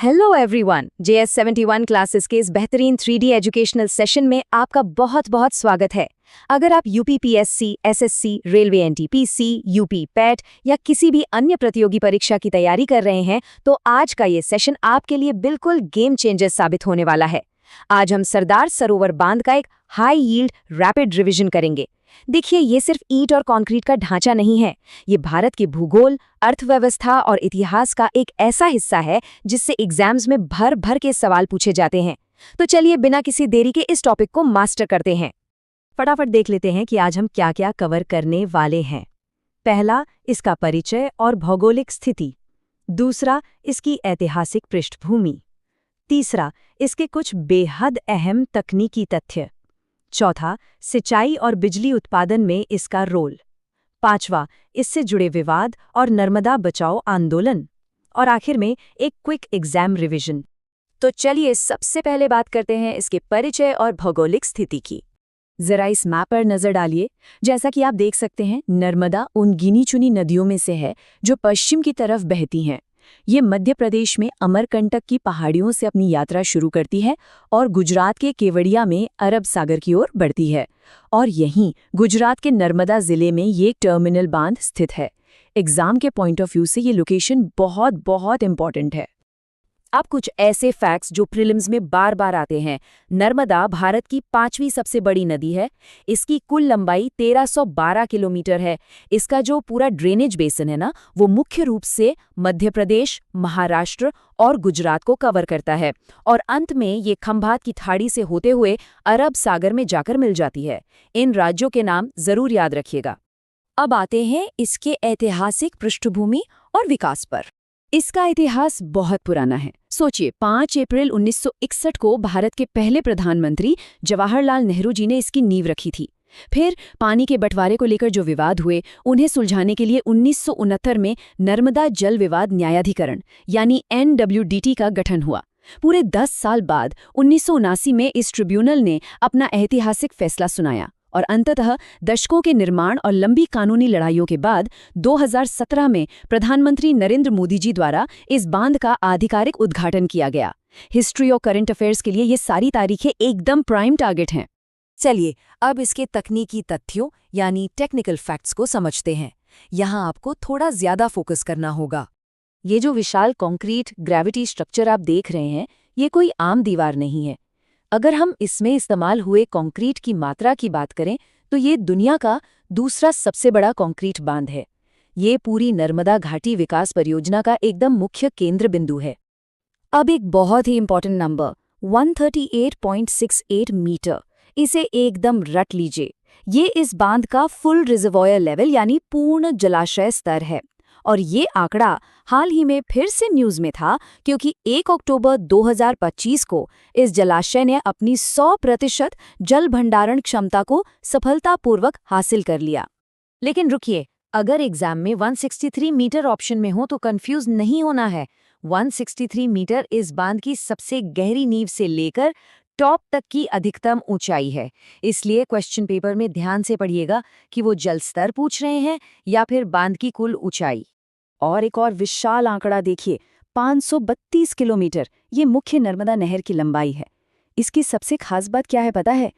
Hello everyone, JS71 classes के इस बेहतरीन 3D एजुकेशनल सेशन में आपका बहुत बहुत स्वागत है। अगर आप UPPSC, SSC, railway NTPC, UP PET या किसी भी अन्य प्रतियोगी परीक्षा की तैयारी कर रहे हैं तो आज का ये सेशन आपके लिए बिल्कुल गेम चेंजर साबित होने वाला है। आज हम सरदार सरोवर बांध का एक हाई यील्ड रैपिड रिवीजन करेंगे। देखिए, ये सिर्फ ईंट और कंक्रीट का ढांचा नहीं है, ये भारत के भूगोल, अर्थव्यवस्था और इतिहास का एक ऐसा हिस्सा है जिससे एग्जाम्स में भर भर के सवाल पूछे जाते हैं। तो चलिए बिना किसी देरी के इस टॉपिक को मास्टर करते हैं। फटाफट देख लेते हैं कि आज हम क्या क्या कवर करने वाले हैं। पहला, इसका परिचय और भौगोलिक स्थिति। दूसरा, इसकी ऐतिहासिक पृष्ठभूमि। तीसरा, इसके कुछ बेहद अहम तकनीकी तथ्य। चौथा, सिंचाई और बिजली उत्पादन में इसका रोल। पांचवा, इससे जुड़े विवाद और नर्मदा बचाओ आंदोलन। और आखिर में एक क्विक एग्जाम रिवीजन। तो चलिए सबसे पहले बात करते हैं इसके परिचय और भौगोलिक स्थिति की। जरा इस मैप पर नजर डालिए। जैसा कि आप देख सकते हैं, नर्मदा उन गिनी चुनी नदियों में से है जो पश्चिम की तरफ बहती हैं। ये मध्य प्रदेश में अमरकंटक की पहाड़ियों से अपनी यात्रा शुरू करती है और गुजरात के केवड़िया में अरब सागर की ओर बढ़ती है। और यहीं गुजरात के नर्मदा जिले में ये टर्मिनल बांध स्थित है। एग्जाम के पॉइंट ऑफ व्यू से ये लोकेशन बहुत बहुत इंपॉर्टेंट है। अब कुछ ऐसे फैक्ट्स जो प्रीलिम्स में बार बार आते हैं। नर्मदा भारत की 5वीं सबसे बड़ी नदी है। इसकी कुल लंबाई 1312 किलोमीटर है। इसका जो पूरा ड्रेनेज बेसिन है ना, वो मुख्य रूप से मध्य प्रदेश, महाराष्ट्र और गुजरात को कवर करता है। और अंत में ये खंभात की खाड़ी से होते हुए अरब सागर में जाकर मिल जाती है। इन राज्यों के नाम जरूर याद रखिएगा। अब आते हैं इसके ऐतिहासिक पृष्ठभूमि और विकास पर। इसका इतिहास बहुत पुराना है। सोचिए, 5 अप्रैल 1961 को भारत के पहले प्रधानमंत्री जवाहरलाल नेहरू जी ने इसकी नींव रखी थी। फिर पानी के बंटवारे को लेकर जो विवाद हुए, उन्हें सुलझाने के लिए 1969 में नर्मदा जल विवाद न्यायाधिकरण यानी NWDT का गठन हुआ। पूरे 10 साल बाद 1979 में इस ट्रिब्यूनल ने अपना ऐतिहासिक फैसला सुनाया और अंततः दशकों के निर्माण और लंबी कानूनी लड़ाइयों के बाद 2017 में प्रधानमंत्री नरेंद्र मोदी जी द्वारा इस बांध का आधिकारिक उद्घाटन किया गया। हिस्ट्री और करंट अफेयर्स के लिए ये सारी तारीखें एकदम प्राइम टारगेट हैं। चलिए अब इसके तकनीकी तथ्यों यानी टेक्निकल फैक्ट्स को समझते हैं। यहाँ आपको थोड़ा ज्यादा फोकस करना होगा। ये जो विशाल कॉन्क्रीट ग्रेविटी स्ट्रक्चर आप देख रहे हैं, ये कोई आम दीवार नहीं है। अगर हम इसमें इस्तेमाल हुए कंक्रीट की मात्रा की बात करें तो ये दुनिया का दूसरा सबसे बड़ा कंक्रीट बांध है। ये पूरी नर्मदा घाटी विकास परियोजना का एकदम मुख्य केंद्र बिंदु है। अब एक बहुत ही इंपॉर्टेंट नंबर 138.68 मीटर, इसे एकदम रट लीजिए। ये इस बांध का फुल रिजर्वॉयर लेवल यानी पूर्ण जलाशय स्तर है। और ये आंकड़ा हाल ही में फिर से न्यूज में था क्योंकि 1 अक्टूबर 2025 को इस जलाशय ने अपनी 100% जल भंडारण क्षमता को सफलतापूर्वक हासिल कर लिया। लेकिन रुकिए, अगर एग्जाम में 163 मीटर ऑप्शन में हो तो कंफ्यूज नहीं होना है। 163 मीटर इस बांध की सबसे गहरी नींव से लेकर टॉप तक की अधिकतम ऊंचाई है। इसलिए क्वेश्चन पेपर में ध्यान से पढ़िएगा कि वो जल स्तर पूछ रहे हैं या फिर बांध की कुल ऊंचाई। और एक और विशाल आंकड़ा देखिए, 532 किलोमीटर, ये मुख्य नर्मदा नहर की लंबाई है। इसकी सबसे खास बात क्या है पता है?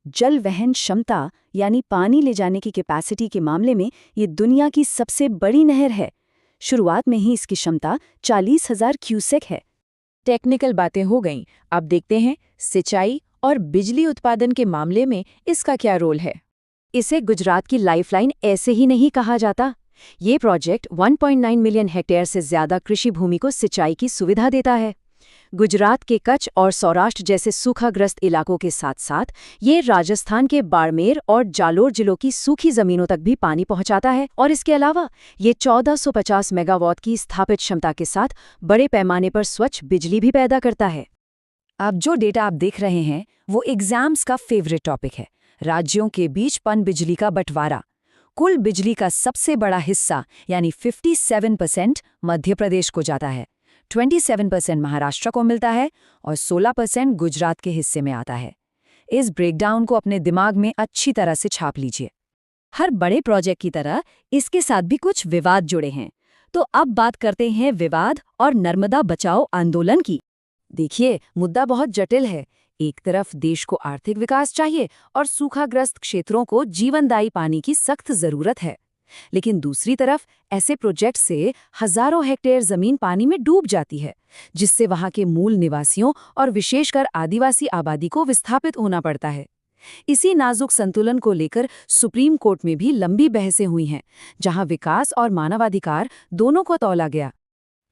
जल वहन क्षमता यानी पानी ले जाने की कैपेसिटी के मामले में ये दुनिया की सबसे बड़ी नहर है। शुरुआत में ही इसकी क्षमता 40,000 क्यूसेक है। टेक्निकल बातें हो गईं, अब देखते हैं सिंचाई और बिजली उत्पादन के मामले में इसका क्या रोल है। इसे गुजरात की लाइफलाइन ऐसे ही नहीं कहा जाता। ये प्रोजेक्ट 1.9 मिलियन हेक्टेयर से ज्यादा कृषि भूमि को सिंचाई की सुविधा देता है। गुजरात के कच्छ और सौराष्ट्र जैसे सूखाग्रस्त इलाकों के साथ साथ ये राजस्थान के बाड़मेर और जालोर जिलों की सूखी जमीनों तक भी पानी पहुंचाता है। और इसके अलावा ये 1450 मेगावाट की स्थापित क्षमता के साथ बड़े पैमाने पर स्वच्छ बिजली भी पैदा करता है। अब जो डेटा आप देख रहे हैं वो एग्जाम्स का फेवरेट टॉपिक है, राज्यों के बीच पनबिजली का बंटवारा। कुल बिजली का सबसे बड़ा हिस्सा यानी 57% मध्य प्रदेश को जाता है, 27% महाराष्ट्र को मिलता है और 16% गुजरात के हिस्से में आता है। इस ब्रेकडाउन को अपने दिमाग में अच्छी तरह से छाप लीजिए। हर बड़े प्रोजेक्ट की तरह इसके साथ भी कुछ विवाद जुड़े हैं। तो अब बात करते हैं विवाद और नर्मदा बचाओ आंदोलन की। देखिए, मुद्दा बहुत जटिल है। एक तरफ देश को आर्थिक विकास चाहिए और सूखाग्रस्त क्षेत्रों को जीवनदायी पानी की सख्त जरूरत है। लेकिन दूसरी तरफ ऐसे प्रोजेक्ट से हजारों हेक्टेयर जमीन पानी में डूब जाती है, जिससे वहां के मूल निवासियों और विशेषकर आदिवासी आबादी को विस्थापित होना पड़ता है। इसी नाजुक संतुलन को लेकर सुप्रीम कोर्ट में भी लंबी बहसें हुई हैं, जहां विकास और मानवाधिकार दोनों को तौला गया।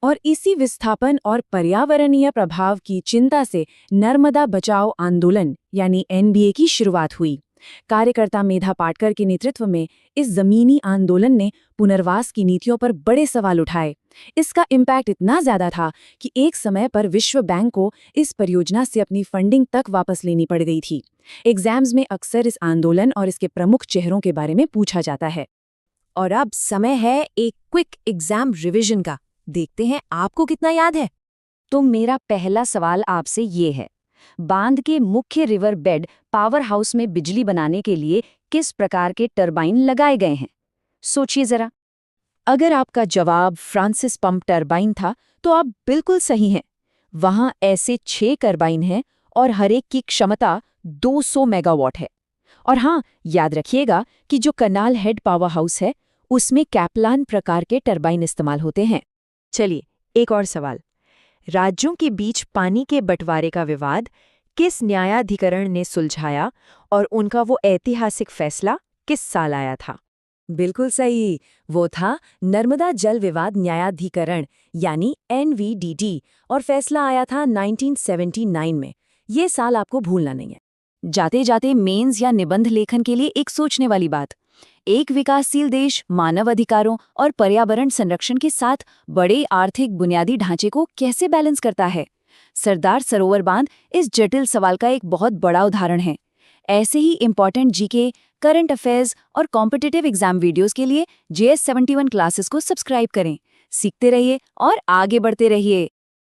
और इसी विस्थापन और पर्यावरणीय प्रभाव की चिंता से नर्मदा बचाओ आंदोलन यानी एनबीए की शुरुआत हुई। कार्यकर्ता मेधा पाटकर के नेतृत्व में इस जमीनी आंदोलन ने पुनर्वास की नीतियों पर बड़े सवाल उठाए। इसका इम्पैक्ट इतना ज्यादा था कि एक समय पर विश्व बैंक को इस परियोजना से अपनी फंडिंग तक वापस लेनी पड़ गई थी। एग्जाम्स में अक्सर इस आंदोलन और इसके प्रमुख चेहरों के बारे में पूछा जाता है। और अब समय है एक क्विक एग्जाम रिवीजन का। देखते हैं आपको कितना याद है। तो मेरा पहला सवाल आपसे ये है, बांध के मुख्य रिवर बेड पावर हाउस में बिजली बनाने के लिए किस प्रकार के टरबाइन लगाए गए हैं? सोचिए जरा। अगर आपका जवाब फ्रांसिस पंप टरबाइन था तो आप बिल्कुल सही हैं। वहां ऐसे 6 टरबाइन हैं और हर एक की क्षमता 200 मेगावाट है। और हाँ, याद रखिएगा कि जो कनाल हेड पावर हाउस है उसमें कैप्लान प्रकार के टरबाइन इस्तेमाल होते हैं। चलिए, एक और सवाल। राज्यों के बीच पानी के बंटवारे का विवाद किस न्यायाधिकरण ने सुलझाया और उनका वो ऐतिहासिक फैसला किस साल आया था? बिल्कुल सही, वो था नर्मदा जल विवाद न्यायाधिकरण यानी NVDT, और फैसला आया था 1979 में। ये साल आपको भूलना नहीं है। जाते जाते मेंस या निबंध लेखन के लिए एक सोचने वाली बात, एक विकासशील देश मानव अधिकारों और पर्यावरण संरक्षण के साथ बड़े आर्थिक बुनियादी ढांचे को कैसे बैलेंस करता है? सरदार सरोवर बांध इस जटिल सवाल का एक बहुत बड़ा उदाहरण है। ऐसे ही इंपॉर्टेंट जीके, करंट अफेयर्स और कॉम्पिटिटिव एग्जाम वीडियोस के लिए JS71 क्लासेस को सब्सक्राइब करें। सीखते रहिए और आगे बढ़ते रहिए।